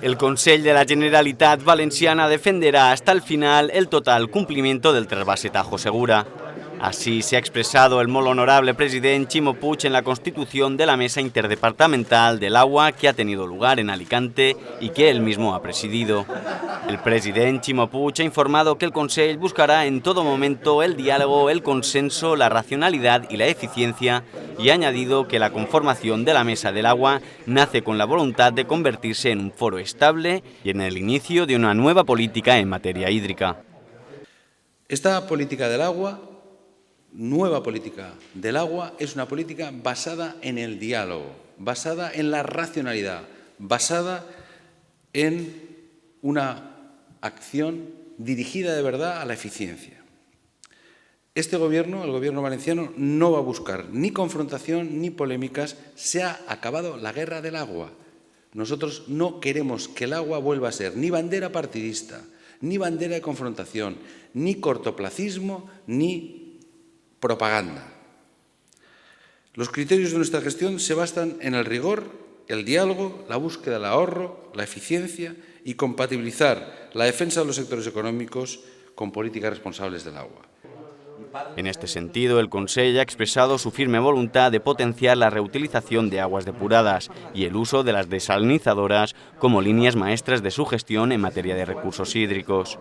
El Consell de la Generalitat Valenciana defenderá hasta el final el total cumplimiento del trasvase Tajo Segura. Así se ha expresado el muy honorable presidente Ximo Puig en la constitución de la Mesa Interdepartamental del Agua que ha tenido lugar en Alicante y que él mismo ha presidido. El presidente Ximo Puig ha informado que el Consell buscará en todo momento el diálogo, el consenso, la racionalidad y la eficiencia y ha añadido que la conformación de la Mesa del Agua nace con la voluntad de convertirse en un foro estable y en el inicio de una nueva política en materia hídrica. Esta política del agua, nueva política del agua, es una política basada en el diálogo, basada en la racionalidad, basada en una acción dirigida de verdad a la eficiencia. Este gobierno, el gobierno valenciano, no va a buscar ni confrontación ni polémicas. Se ha acabado la guerra del agua. Nosotros no queremos que el agua vuelva a ser ni bandera partidista, ni bandera de confrontación, ni cortoplacismo, ni propaganda. Los criterios de nuestra gestión se basan en el rigor, el diálogo, la búsqueda del ahorro, la eficiencia y compatibilizar la defensa de los sectores económicos con políticas responsables del agua. En este sentido, el Consell ha expresado su firme voluntad de potenciar la reutilización de aguas depuradas y el uso de las desalinizadoras como líneas maestras de su gestión en materia de recursos hídricos.